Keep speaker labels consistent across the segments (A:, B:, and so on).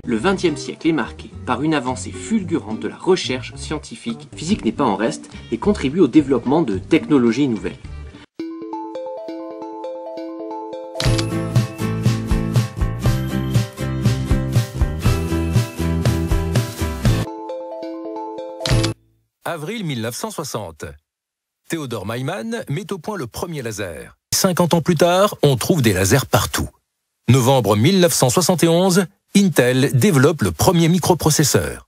A: Le XXe siècle est marqué par une avancée fulgurante de la recherche scientifique, physique n'est pas en reste, et contribue au développement de technologies nouvelles.
B: Avril 1960. Theodor Neumann met au point le premier laser. 50 ans plus tard, on trouve des lasers partout. Novembre 1971, Intel développe le premier microprocesseur.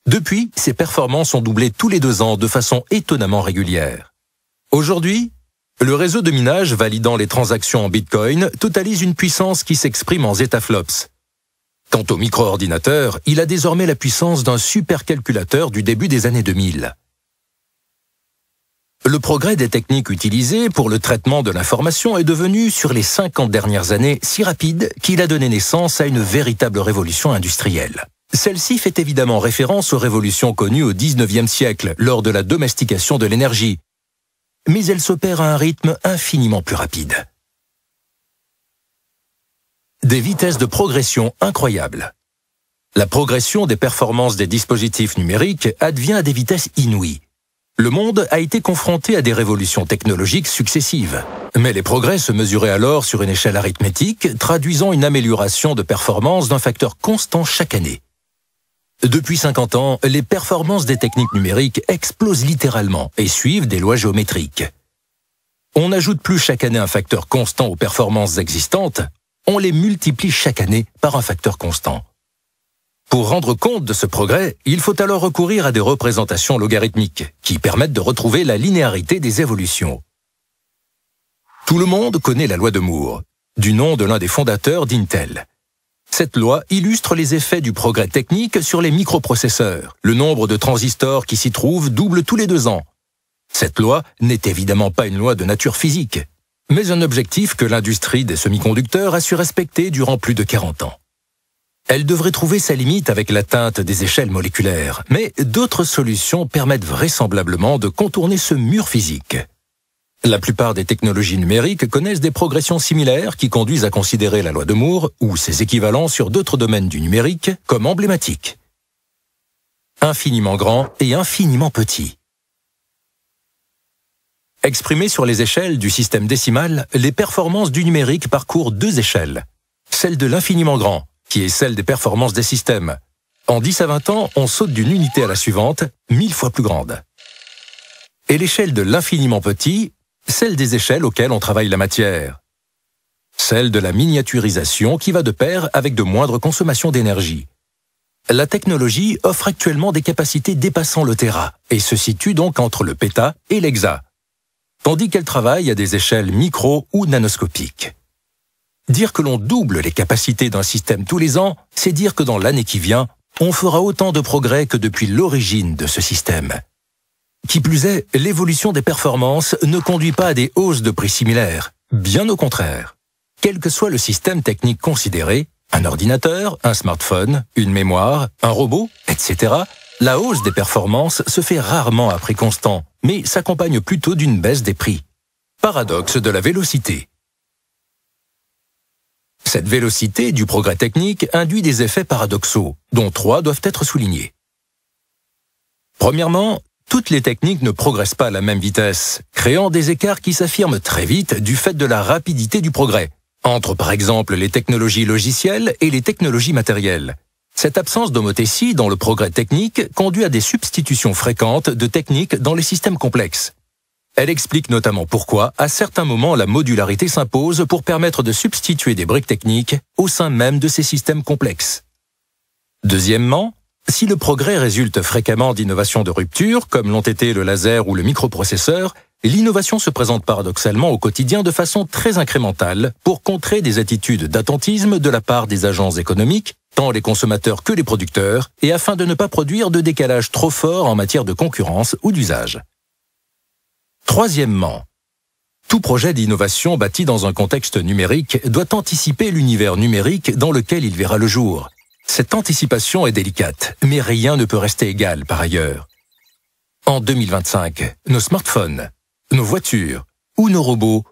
B: Depuis, ses performances ont doublé tous les 2 ans de façon étonnamment régulière. Aujourd'hui, le réseau de minage validant les transactions en Bitcoin totalise une puissance qui s'exprime en zetaflops. Quant au micro-ordinateur, il a désormais la puissance d'un supercalculateur du début des années 2000. Le progrès des techniques utilisées pour le traitement de l'information est devenu, sur les 50 dernières années, si rapide qu'il a donné naissance à une véritable révolution industrielle. Celle-ci fait évidemment référence aux révolutions connues au XIXe siècle, lors de la domestication de l'énergie. Mais elle s'opère à un rythme infiniment plus rapide. Des vitesses de progression incroyables. La progression des performances des dispositifs numériques advient à des vitesses inouïes. Le monde a été confronté à des révolutions technologiques successives. Mais les progrès se mesuraient alors sur une échelle arithmétique, traduisant une amélioration de performance d'un facteur constant chaque année. Depuis 50 ans, les performances des techniques numériques explosent littéralement et suivent des lois géométriques. On n'ajoute plus chaque année un facteur constant aux performances existantes, on les multiplie chaque année par un facteur constant. Pour rendre compte de ce progrès, il faut alors recourir à des représentations logarithmiques qui permettent de retrouver la linéarité des évolutions. Tout le monde connaît la loi de Moore, du nom de l'un des fondateurs d'Intel. Cette loi illustre les effets du progrès technique sur les microprocesseurs. Le nombre de transistors qui s'y trouvent double tous les 2 ans. Cette loi n'est évidemment pas une loi de nature physique, mais un objectif que l'industrie des semi-conducteurs a su respecter durant plus de 40 ans. Elle devrait trouver sa limite avec l'atteinte des échelles moléculaires, mais d'autres solutions permettent vraisemblablement de contourner ce mur physique. La plupart des technologies numériques connaissent des progressions similaires qui conduisent à considérer la loi de Moore ou ses équivalents sur d'autres domaines du numérique comme emblématiques. Infiniment grand et infiniment petit. Exprimées sur les échelles du système décimal, les performances du numérique parcourent 2 échelles. Celle de l'infiniment grand, qui est celle des performances des systèmes. En 10 à 20 ans, on saute d'une unité à la suivante, 1000 fois plus grande. Et l'échelle de l'infiniment petit, celle des échelles auxquelles on travaille la matière. Celle de la miniaturisation qui va de pair avec de moindres consommations d'énergie. La technologie offre actuellement des capacités dépassant le téra et se situe donc entre le péta et l'hexa, tandis qu'elle travaille à des échelles micro ou nanoscopiques. Dire que l'on double les capacités d'un système tous les ans, c'est dire que dans l'année qui vient, on fera autant de progrès que depuis l'origine de ce système. Qui plus est, l'évolution des performances ne conduit pas à des hausses de prix similaires, bien au contraire. Quel que soit le système technique considéré, un ordinateur, un smartphone, une mémoire, un robot, etc., la hausse des performances se fait rarement à prix constant, mais s'accompagne plutôt d'une baisse des prix. Paradoxe de la vélocité. Cette vélocité du progrès technique induit des effets paradoxaux, dont 3 doivent être soulignés. Premièrement, toutes les techniques ne progressent pas à la même vitesse, créant des écarts qui s'affirment très vite du fait de la rapidité du progrès, entre par exemple les technologies logicielles et les technologies matérielles. Cette absence d'homothétie dans le progrès technique conduit à des substitutions fréquentes de techniques dans les systèmes complexes. Elle explique notamment pourquoi, à certains moments, la modularité s'impose pour permettre de substituer des briques techniques au sein même de ces systèmes complexes. Deuxièmement, si le progrès résulte fréquemment d'innovations de rupture, comme l'ont été le laser ou le microprocesseur, l'innovation se présente paradoxalement au quotidien de façon très incrémentale pour contrer des attitudes d'attentisme de la part des agents économiques, tant les consommateurs que les producteurs, et afin de ne pas produire de décalage trop fort en matière de concurrence ou d'usage. Troisièmement, tout projet d'innovation bâti dans un contexte numérique doit anticiper l'univers numérique dans lequel il verra le jour. Cette anticipation est délicate, mais rien ne peut rester égal par ailleurs. En 2025, nos smartphones, nos voitures ou nos robots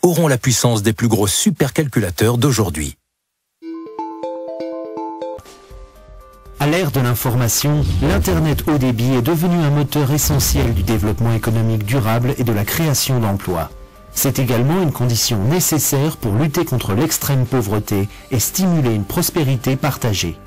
B: auront la puissance des plus gros supercalculateurs d'aujourd'hui.
C: À l'ère de l'information, l'Internet haut débit est devenu un moteur essentiel du développement économique durable et de la création d'emplois. C'est également une condition nécessaire pour lutter contre l'extrême pauvreté et stimuler une prospérité partagée.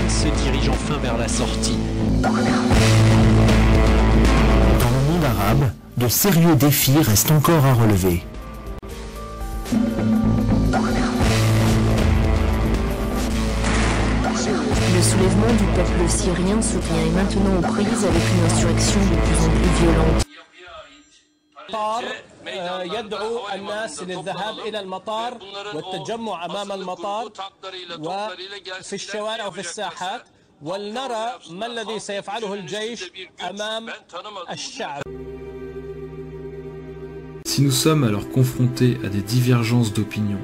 D: se dirige enfin vers la sortie.
C: Dans le monde arabe, de sérieux défis restent encore à relever.
E: Le soulèvement du peuple syrien est maintenant aux prises avec une insurrection de plus en plus violente.
F: يدعو الناس للذهاب إلى المطار والتجمع أمام المطار وفي الشوارع وفي الساحات ولنرى ما الذي سيفعله الجيش أمام الشعب.
G: Si nous sommes alors confrontés à des divergences d'opinion,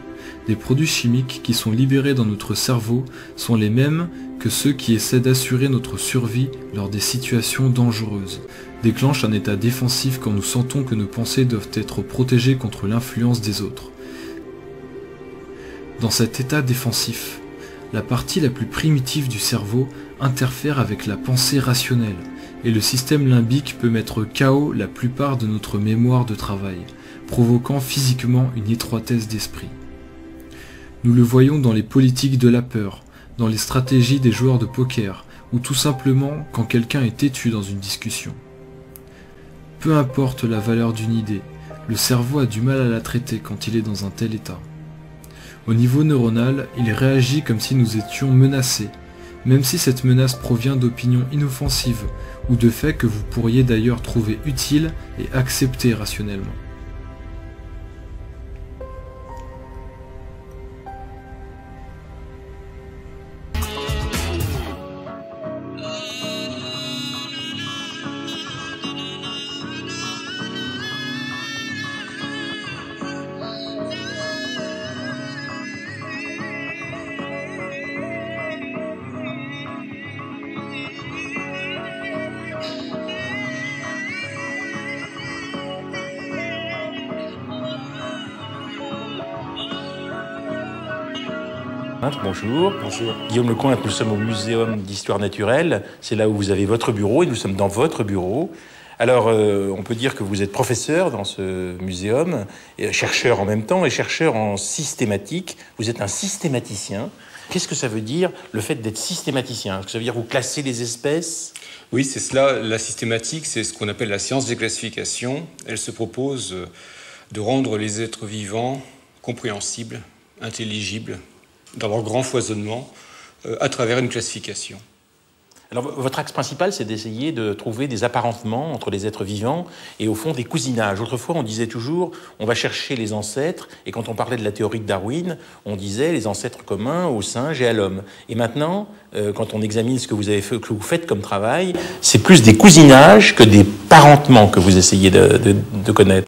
G: les produits chimiques qui sont libérés dans notre cerveau sont les mêmes que ceux qui essaient d'assurer notre survie lors des situations dangereuses, déclenchent un état défensif quand nous sentons que nos pensées doivent être protégées contre l'influence des autres. Dans cet état défensif, la partie la plus primitive du cerveau interfère avec la pensée rationnelle, et le système limbique peut mettre KO la plupart de notre mémoire de travail, provoquant physiquement une étroitesse d'esprit. Nous le voyons dans les politiques de la peur, dans les stratégies des joueurs de poker, ou tout simplement quand quelqu'un est têtu dans une discussion. Peu importe la valeur d'une idée, le cerveau a du mal à la traiter quand il est dans un tel état. Au niveau neuronal, il réagit comme si nous étions menacés, même si cette menace provient d'opinions inoffensives ou de faits que vous pourriez d'ailleurs trouver utiles et accepter rationnellement.
H: Bonjour. Bonjour. Guillaume Lecomte, nous sommes au Muséum d'Histoire Naturelle. C'est là où vous avez votre bureau et nous sommes dans votre bureau. Alors, on peut dire que vous êtes professeur dans ce muséum, et chercheur en même temps et chercheur en systématique. Vous êtes un systématicien. Qu'est-ce que ça veut dire, le fait d'être systématicien? Est-ce que ça veut dire vous classez les espèces?
I: Oui, c'est cela. La systématique, c'est ce qu'on appelle la science des classifications. Elle se propose de rendre les êtres vivants compréhensibles, intelligibles, dans leur grand foisonnement, à travers une classification.
H: Alors, votre axe principal, c'est d'essayer de trouver des apparentements entre les êtres vivants et, au fond, des cousinages. Autrefois, on disait toujours, on va chercher les ancêtres, et quand on parlait de la théorie de Darwin, on disait les ancêtres communs aux singes et à l'homme. Et maintenant, quand on examine ce que vous avez fait, que vous faites comme travail, c'est plus des cousinages que des parentements que vous essayez de connaître.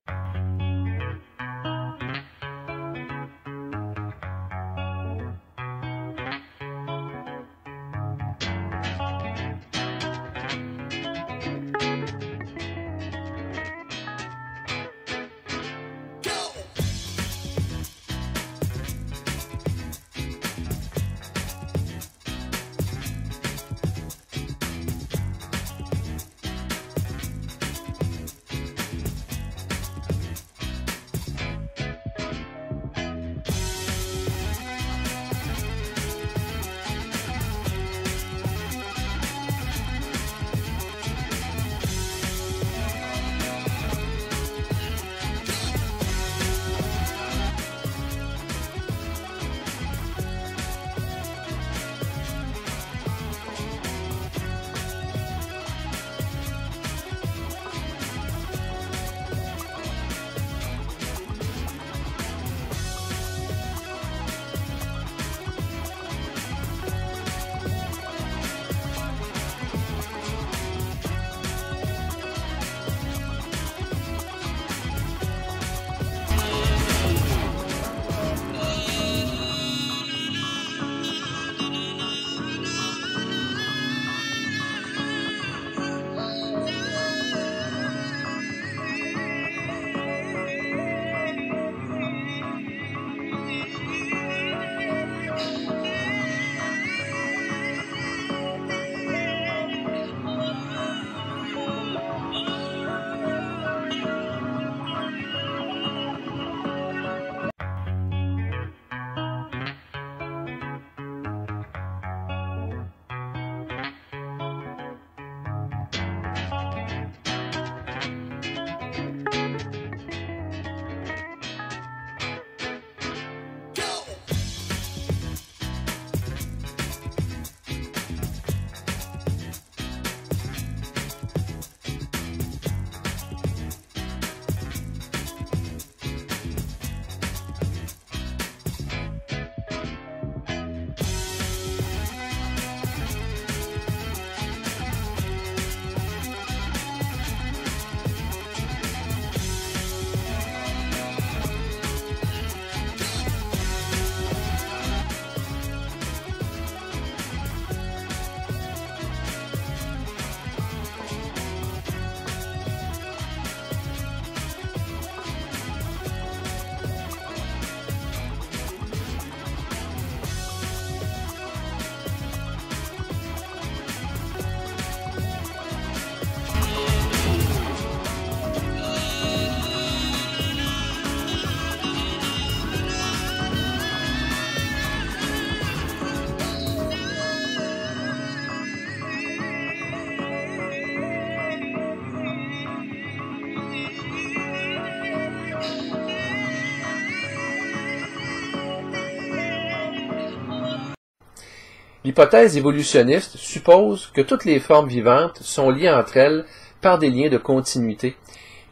J: L'hypothèse évolutionniste suppose que toutes les formes vivantes sont liées entre elles par des liens de continuité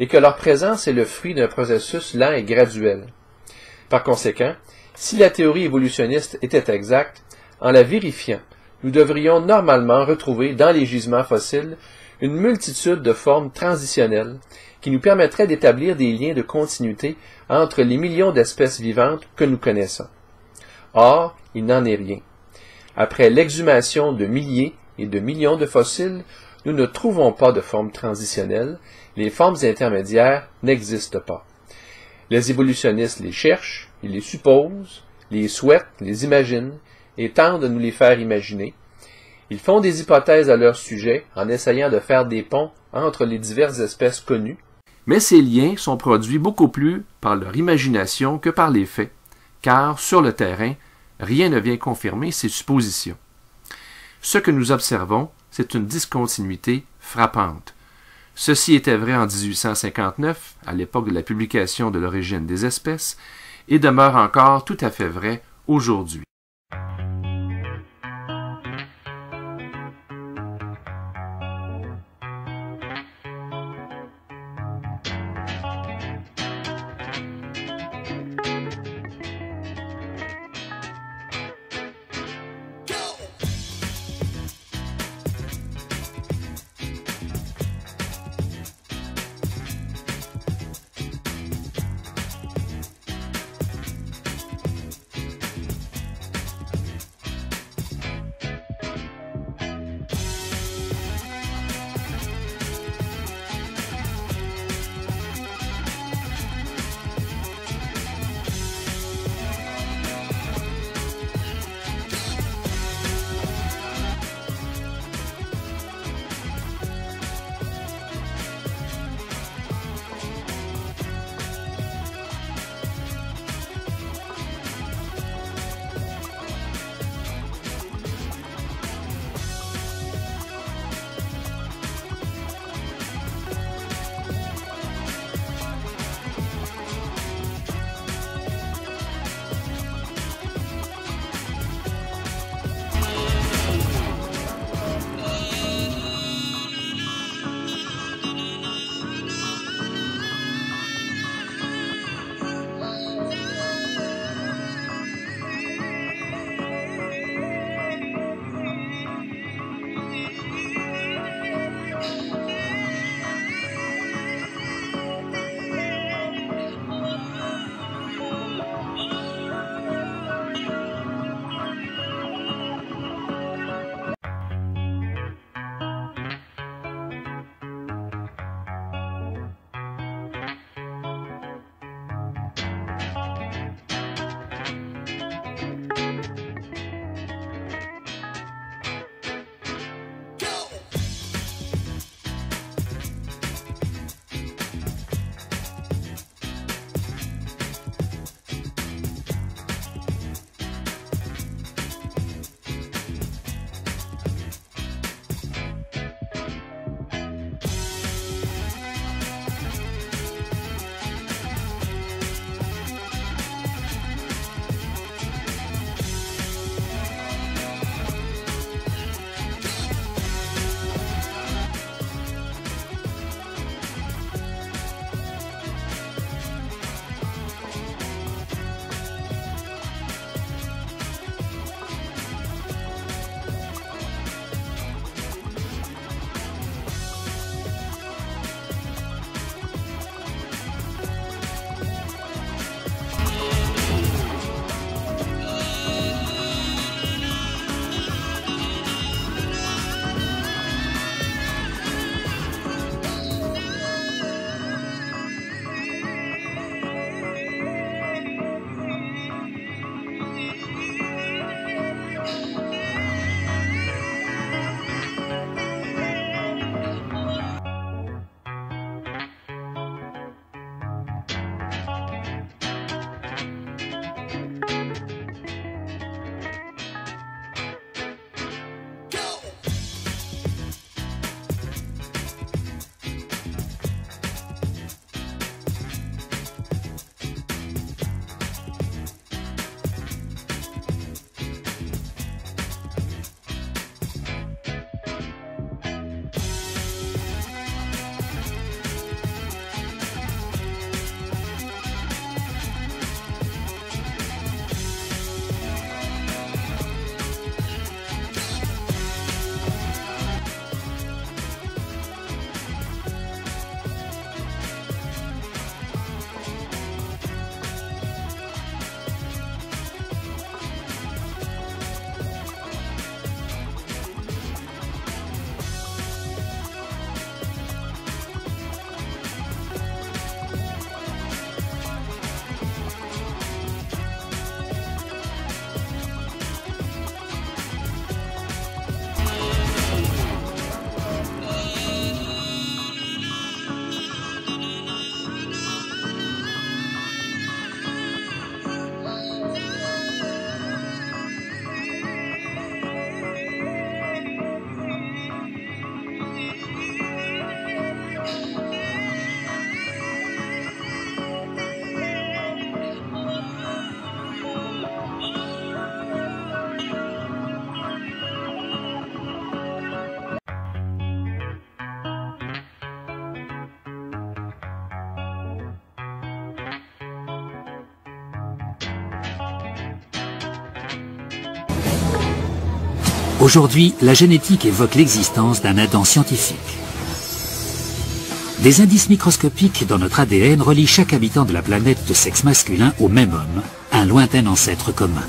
J: et que leur présence est le fruit d'un processus lent et graduel. Par conséquent, si la théorie évolutionniste était exacte, en la vérifiant, nous devrions normalement retrouver dans les gisements fossiles une multitude de formes transitionnelles qui nous permettraient d'établir des liens de continuité entre les millions d'espèces vivantes que nous connaissons. Or, il n'en est rien. Après l'exhumation de milliers et de millions de fossiles, nous ne trouvons pas de formes transitionnelles, les formes intermédiaires n'existent pas. Les évolutionnistes les cherchent, ils les supposent, les souhaitent, les imaginent et tentent de nous les faire imaginer. Ils font des hypothèses à leur sujet en essayant de faire des ponts entre les diverses espèces connues. Mais ces liens sont produits beaucoup plus par leur imagination que par les faits, car sur le terrain, rien ne vient confirmer ces suppositions. Ce que nous observons, c'est une discontinuité frappante. Ceci était vrai en 1859, à l'époque de la publication de l'origine des espèces, et demeure encore tout à fait vrai aujourd'hui.
K: Aujourd'hui, la génétique évoque l'existence d'un Adam scientifique. Des indices microscopiques dans notre ADN relient chaque habitant de la planète de sexe masculin au même homme, un lointain ancêtre commun.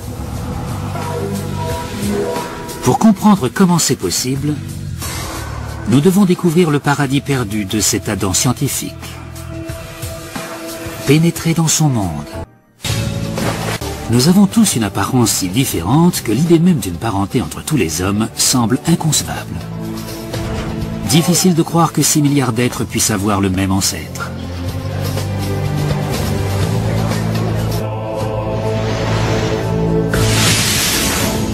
K: Pour comprendre comment c'est possible, nous devons découvrir le paradis perdu de cet Adam scientifique. Pénétrer dans son monde. Nous avons tous une apparence si différente que l'idée même d'une parenté entre tous les hommes semble inconcevable. Difficile de croire que 6 milliards d'êtres puissent avoir le même ancêtre.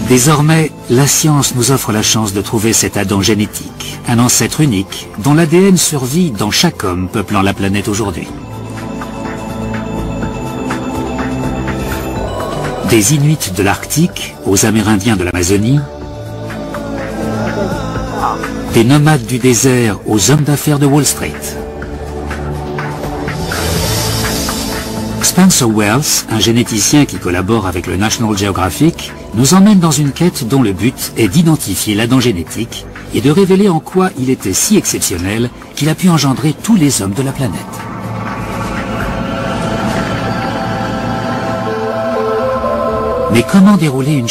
K: Désormais, la science nous offre la chance de trouver cet Adam génétique, un ancêtre unique dont l'ADN survit dans chaque homme peuplant la planète aujourd'hui. Des Inuits de l'Arctique aux Amérindiens de l'Amazonie, des nomades du désert aux hommes d'affaires de Wall Street. Spencer Wells, un généticien qui collabore avec le National Geographic, nous emmène dans une quête dont le but est d'identifier l'Adam génétique et de révéler en quoi il était si exceptionnel qu'il a pu engendrer tous les hommes de la planète. Mais comment dérouler une